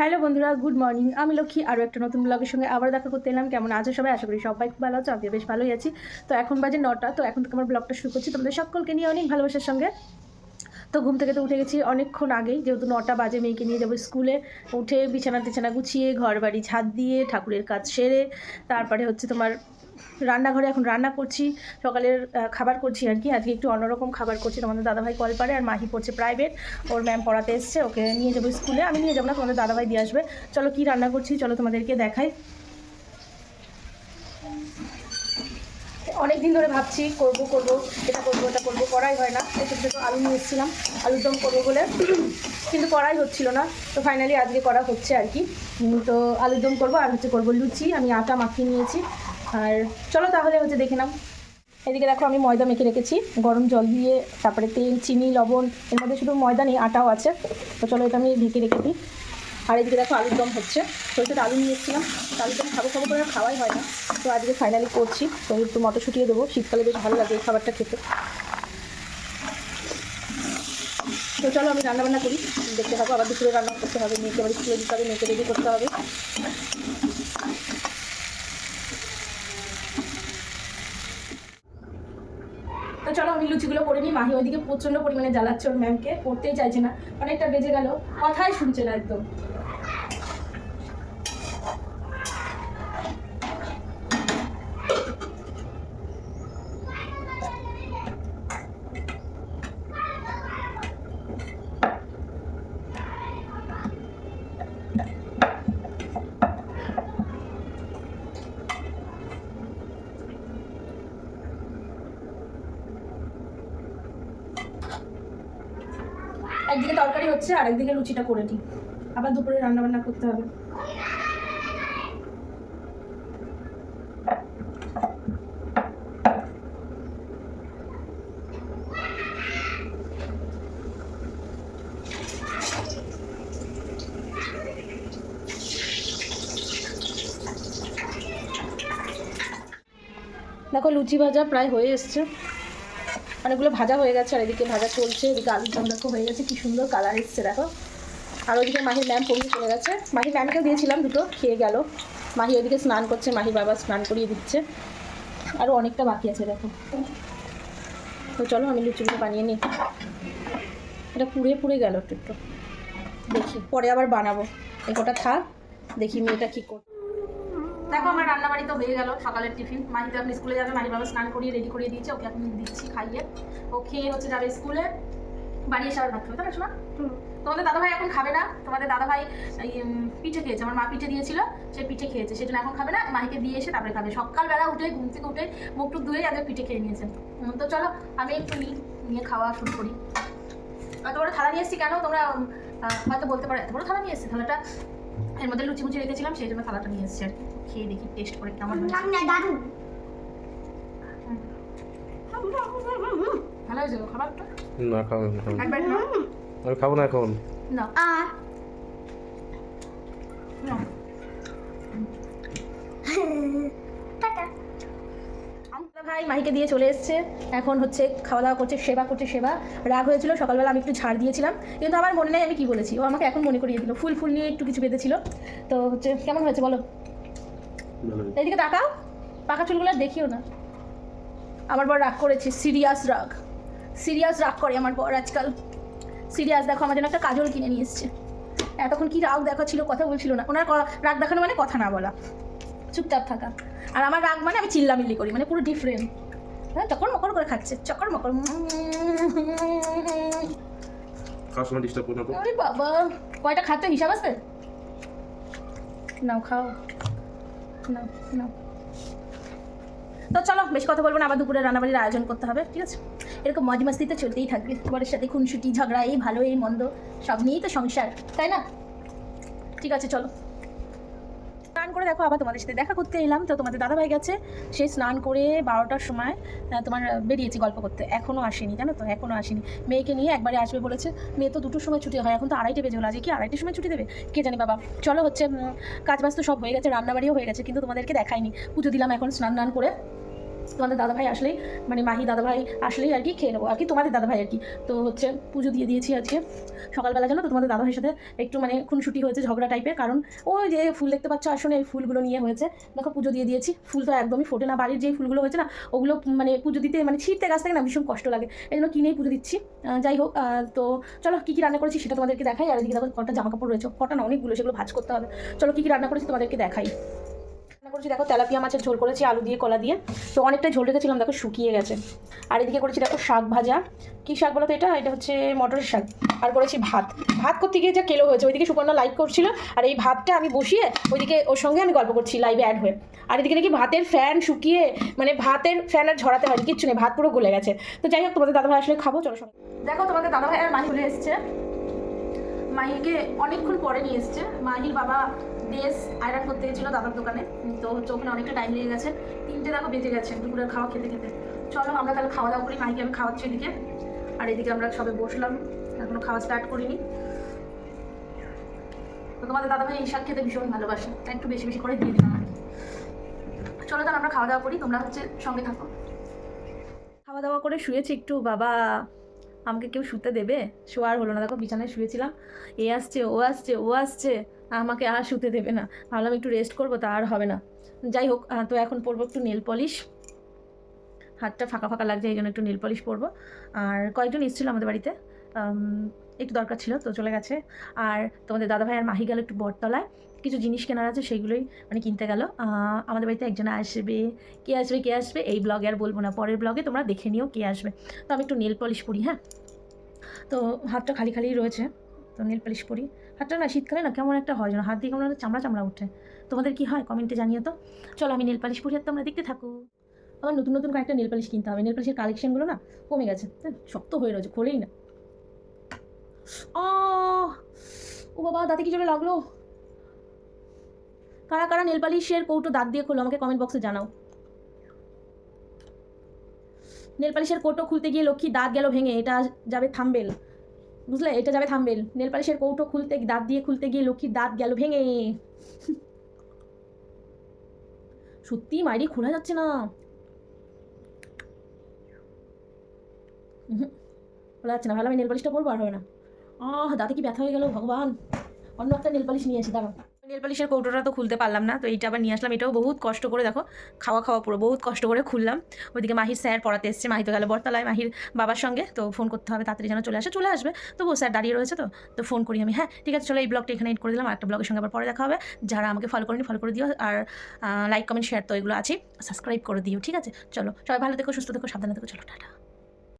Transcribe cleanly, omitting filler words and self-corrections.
Hello বন্ধুরা, good morning. আমি লক্ষ্মী আরও একটা নতুন ব্লগের সঙ্গে আবার দেখা করতে এলাম। কেমন আছো সবাই? আশা করি সবাই খুব ভালো আছো। আমিও বেশ ভালোই আছি। তো এখন বাজে 9টা। তো এখন থেকে আমার ব্লগটা শুরু করছি তোমাদের সকলকে নিয়ে অনেক ভালোবাসার সঙ্গে। তো ঘুম থেকে তো উঠে গেছি অনেকক্ষণ আগেই, যেহেতু 9টা বাজে, মেয়েকে নিয়ে যাবো স্কুলে। উঠে বিছানা গুছিয়ে ঘর বাড়ি ঝাঁট দিয়ে ঠাকুরের কাজ সেরে তারপরে হচ্ছে তোমার রান্নাঘরে এখন রান্না করছি, সকালের খাবার করছি আর কি। আজকে একটু অন্যরকম খাবার করছি। তোমাদের দাদাভাই কল পারে, আর মাহি পড়ছে প্রাইভেট, ওর ম্যাম পড়াতে এসছে, ওকে নিয়ে যাবো স্কুলে। আমি নিয়ে যাবো না, তোমাদের দাদাভাই দিয়ে আসবে। চলো কী রান্না করছি, চলো তোমাদেরকে দেখাই। অনেক দিন ধরে ভাবছি করবো এটা করবো ওটা করবো, করাই হয় না। ছোটো ছোটো আলু নিয়ে এসেছিলাম আলুর দম করবো বলে, কিন্তু করাই হচ্ছিল না। তো ফাইনালি আজকে করা হচ্ছে আর কি। তো আলুর দম করবো আর হচ্ছে করবো লুচি। আমি আটা মাখিয়ে নিয়েছি। আর চলো তাহলে হচ্ছে দেখে নাও। এদিকে দেখো আমি ময়দা মেখে রেখেছি গরম জল দিয়ে, তারপরে তেল, চিনি, লবণ। এর মধ্যে শুধু ময়দা নেই, আটাও আছে। তো চলো এটা আমি ঢেকে রেখে দিই। আর এদিকে দেখো আলুর দম হচ্ছে। তো এটা আলু নিয়ে এসেছিলাম, আলুর দম খাবো করে খাওয়াই হয় না। তো আজকে ফাইনালি করছি। তো একটু মটরশুঁটিয়ে দেবো, শীতকালে বেশ ভালো লাগে এই খাবারটা খেতে। তো চলো আমি রান্নাবান্না করি, দেখতে থাকো। আবার দুপুরে রান্না করতে হবে, মেয়েকে আবার স্কুলে দিতে হবে, মেয়েকে রেডি করতে হবে। তো চলো আমি লুচিগুলো করে নিই। মাহি ওইদিকে প্রচণ্ড পরিমাণে জ্বালাচ্ছে ওর ম্যামকে, পড়তেই চাইছে না। অনেকটা বেজে গেল, কথাই শুনছে না একদম। একদিকে তরকারি হচ্ছে আর একদিকে লুচিটা করে নিই, আবার দুপুরে রান্নাবান্না করতে হবে। দেখো লুচি ভাজা প্রায় হয়ে এসছে, অনেকগুলো ভাজা হয়ে গেছে। আর এদিকে ভাজা চলছে। এদিকে আলুর দম দেখো হয়ে গেছে, কি সুন্দর কালার এসছে দেখো। আর ওইদিকে মাহির ম্যাম পড়িয়ে চলে গেছে। মাহির ম্যামকেও দিয়েছিলাম, দুটো খেয়ে গেল। মাহি ওইদিকে স্নান করছে, মাহির বাবা স্নান করিয়ে দিচ্ছে। আরও অনেকটা বাকি আছে দেখো। তো চলো আমি লুচিগুলো বানিয়ে নিই। এটা পুড়ে গেল একটু, দেখি পরে আবার বানাবো। এগোটা থাক, দেখি মেয়েটা কী কর। দেখো আমার রান্নাবাড়ি তো হয়ে গেল। সকালের টিফিন, মাহি তো আপনি স্কুলে যাবে, মাহির বাবা স্নান করিয়ে রেডি করিয়ে দিয়েছে, ওকে এখন দিচ্ছি খাইয়ে। ও খেয়ে হচ্ছে যাবে স্কুলে, বাড়ি এসে আবার ভাত খাবে, তাই না শোনা? তোমাদের দাদাভাই এখন খাবে না। তোমাদের দাদাভাই পিঠে খেয়েছে, আমার মা পিঠে দিয়েছিল, সে পিঠে খেয়েছে, সেজন্য এখন খাবে না। মাহিকে দিয়ে এসে তারপরে খাবে। সকালবেলা উঠে ঘুম থেকে উঠে মুখ টুক ধুয়ে আগে পিঠে খেয়ে নিয়েছে। তো চলো আমি একটু নিয়ে খাওয়া শুরু করি। এত বড় থালা নিয়ে এসেছি কেন তোমরা হয়তো বলতে পারো, এত বড় থালা নিয়ে এসেছি, থালাটা এর মধ্যে লুচি মুচি রেখেছিলাম, সেই জন্য থালাটা নিয়ে এসেছি আর কি। খেয়ে দেখি টেস্ট করে কেমন হয়েছে। ভালো হয়েছে খাবারটা? না খাবো না, একবার না আমি খাবো না এখন। না ভাই মাহিকে দিয়ে চলে এসছে, এখন হচ্ছে খাওয়া দাওয়া করছে, সেবা করছে। সেবা রাগ হয়েছিল সকালবেলা, আমি একটু ছাড় দিয়েছিলাম, কিন্তু আমার মনে নেই আমি কি বলেছি। ও আমাকে এখন মনে করিয়ে দিল। ফুল নিয়ে একটু কিছু বেঁধেছিল। তো হচ্ছে কেমন হয়েছে বলো? এইদিকে তাকাও, পাকা চুলগুলো দেখিও না। আমার বর রাগ করেছে, সিরিয়াস রাগ করে আমার বর আজকাল। সিরিয়াস। দেখো আমার জন্য একটা কাজল কিনে নিয়ে এসছে। এতক্ষণ কি রাগ দেখাচ্ছিল, কথা বলছিল না। ওনার রাগ দেখানো মানে কথা না বলা, চুপচাপ থাকা। আর আমার রাগ মানে আমি চিল্লামিল্লি করি, মানে পুরো ডিফারেন্ট। হ্যাঁ, চকর মকর করে খাচ্ছে, চকর মকর। আরে বাবা, কয়টা খাচ্ছে হিসাব আছে? নাও খাও, নাও। তো চলো বেশি কথা বলবো না, আবার দুপুরে রান্নাবাড়ির আয়োজন করতে হবে, ঠিক আছে? এরকম মজ মাস্তিতে চলতেই থাকবে। বরের সাথে খুনসুটি ঝগড়া, এই ভালো এই মন্দ, সব নিয়েই তো সংসার, তাই না? ঠিক আছে চলো। স্নান করে দেখো আবার তোমাদের সাথে দেখা করতে এলাম। তো তোমাদের দাদাভাই গেছে, সে স্নান করে 12টার সময় তোমার বেরিয়েছি গল্প করতে। এখনও আসেনি, জানো তো, এখনও আসেনি। মেয়েকে নিয়ে একবারে আসবে বলেছে। মেয়ে তো 2টোর সময় ছুটি হয়, এখন তো 2:30 বেজে হলো। আজকে কি 2:30টার সময় ছুটি দেবে কে জানি বাবা। চলো হচ্ছে কাজ বাজ তো সব হয়ে গেছে, রান্নাবাড়িও হয়ে গেছে, কিন্তু তোমাদেরকে দেখাইনি। পুজো দিলাম এখন স্নান করে। তোমাদের দাদাভাই আসলেই মানে মাহি দাদাভাই আসলেই আর কি খেয়ে নেবো আর কি, তোমাদের দাদাভাই আর কি। তো হচ্ছে পুজো দিয়ে দিয়েছি আজকে সকালবেলা, জানো তো তোমাদের দাদাভাইয়ের সাথে একটু মানে খুনসুটি হয়েছে, ঝগড়া টাইপের। কারণ ওই যে ফুল দেখতে পাচ্ছ আসলে এই ফুলগুলো নিয়ে হয়েছে। দেখো পুজো দিয়ে দিয়েছি, ফুল তো একদমই ফোটে না, বাড়ির যেই ফুলগুলো হয়েছে না ওগুলো মানে পুজো দিতে মানে ছিঁড়তে গাছ থেকে না ভীষণ কষ্ট লাগে, এই জন্য কিনেই পুজো দিচ্ছি। যাই হোক, তো চলো কী কী রান্না করেছি সেটা তোমাদেরকে দেখাই। আর এদিকে দেখো কটা জামা কাপড় রয়েছে, কটা না অনেকগুলো, সেগুলো ভাঁজ করতে হবে। চলো কী কী রান্না করেছি তোমাদেরকে দেখাই। রান্না করেছি দেখো তেলাপিয়া মাছের ঝোল করেছি আলু দিয়ে কলা দিয়ে, তো অনেকটা ঝোল রেখেছিলাম দেখো শুকিয়ে গেছে। আর এদিকে করেছি দেখো শাক ভাজা, কী শাক বলো তো এটা হচ্ছে মটরের শাক। আর করেছি ভাত। ভাত করতে গিয়ে যা কেলো হয়েছে, ওইদিকে সুপর্ণা লাইভ করছিল আর এই ভাতটা আমি বসিয়ে ওইদিকে ওর সঙ্গে আমি গল্প করছি লাইভে অ্যাড হয়ে। আর এদিকে নাকি ভাতের ফ্যান শুকিয়ে মানে ভাতের ফ্যান আর ঝরাতে হয় কিচ্ছু নেই, ভাত পুরো গলে গেছে। তো যাই হোক তোমাদের দাদাভাই আসলে খাবো, চলো সঙ্গে। দেখো তোমাদের দাদাভাই আর মাহি চলে এসছে, মাহিকে অনেকক্ষণ পরে নিয়ে এসছে। মাহির বাবা ড্রেস আয়রন করতে গেছিল দাদার দোকানে, তো হচ্ছে ওখানে অনেকটা টাইম লেগে গেছে, 3টে দেখো বেজে গেছে দুপুরের খাওয়া খেতে খেতে। চলো আমরা তাহলে খাওয়া দাওয়া করি, মাহিকে আমি খাওয়াচ্ছি এদিকে। আর এদিকে আমরা সবে বসলাম, এখনো খাওয়া স্টার্ট করিনি। তো তোমাদের দাদাভাই এই শাক খেতে ভীষণ ভালোবাসে, তাই একটু বেশি বেশি করে দিয়ে দিলাম আর কি। চলো তাহলে আমরা খাওয়া দাওয়া করি, তোমরা হচ্ছে সঙ্গে থাকো। খাওয়া দাওয়া করে শুয়েছি একটু, বাবা আমাকে কেউ শুতে দেবে? শোয়ার হলো না, দেখো বিছানায় শুয়েছিলাম, এ আসছে ও আসছে ও আসছে, আমাকে আর শুতে দেবে না। ভাবলাম একটু রেস্ট করবো, তা আর হবে না। যাই হোক, তো এখন পরবো একটু নেল পলিশ, হাতটা ফাঁকা ফাঁকা লাগছে এই জন্য একটু নেল পলিশ পরবো। আর কয়েকজন এসেছিলো আমাদের বাড়িতে, একটু দরকার ছিল তো চলে গেছে। আর তোমাদের দাদাভাই আর মাহি গেল একটু বটতলায়, কিছু জিনিস কেনার আছে সেইগুলোই মানে কিনতে গেল। আমাদের বাড়িতে একজন আসবে, কে আসবে এই ব্লগে আর বলবো না, পরের ব্লগে তোমরা দেখে নিও কে আসবে। তো আমি একটু নেল পলিশ পরি, হ্যাঁ। তো হাতটা খালি খালি রয়েছে, তো নেল পলিশ পরি। হাতটা না শীতকালে না কেমন একটা হয় যেন, হাত দিয়ে কেমন একটা চামড়া চামড়া উঠে। তোমাদের কি হয় কমেন্টে জানিও তো। চলো আমি নেল পলিশ পরি আর তোমরা দেখতে থাকো। আমার নতুন নতুন কয়েকটা নেল পলিশ কিনতে হবে, নেল পলিশের কালেকশনগুলো না কমে গেছে, শক্ত হয়ে রয়েছে, খোলেই না। ও বাবা, দাঁতে কি জোরে লাগলো। কারা কারা নেল পালিশের কৌটো দাঁত দিয়ে খোলো আমাকে কমেন্ট বক্সে জানাও। নেল পালিশের কৌটো খুলতে গিয়ে লক্ষ্মী দাঁত গেল ভেঙে, এটা যাবে থাম্বেল, বুঝলে, এটা যাবে থাম্বেল। নেল পালিশের কৌটো খুলতে দাঁত দিয়ে খুলতে গিয়ে লক্ষ্মীর দাঁত গেল ভেঙে। সত্যি মাইরি খোলা যাচ্ছে না, খোলা যাচ্ছে না। ভালো আমি নেল পালিশটা পরবো, আর হবে না। দাঁতে কি ব্যথা হয়ে গেল ভগবান। অন্য একটা নেল পালিশ নিয়ে আসি, দাঁড়াও। নেল পালিশের কৌটোটা তো খুলতে পারলাম না, তো এইটা আবার নিয়ে আসলাম। এটাও বহুত কষ্ট করে, দেখো খাওয়া পুরো বহুত কষ্ট করে খুললাম। ওইদিকে মাহির স্যার পড়াতে এসছে, মাহি তো গেল বটতলায় মাহির বাবার সঙ্গে, তো ফোন করতে হবে তাড়াতাড়ি যেন চলে আসবে। তবুও স্যার দাঁড়িয়ে রয়েছে, তো ফোন করি আমি। হ্যাঁ ঠিক আছে, চলো এই ব্লগটা এখানে এড করে দিলাম, আর একটা ব্লগের সঙ্গে আবার পরে দেখা হবে। যারা আমাকে ফলো করেনি ফলো করে দিও, আর লাইক কমেন্ট শেয়ার তো এগুলো আছে, সাবস্ক্রাইব করে দিও, ঠিক আছে। চলো সবাই ভালো থেকো, সুস্থ থেকো, সাবধানে থেকো, চলো টাটা।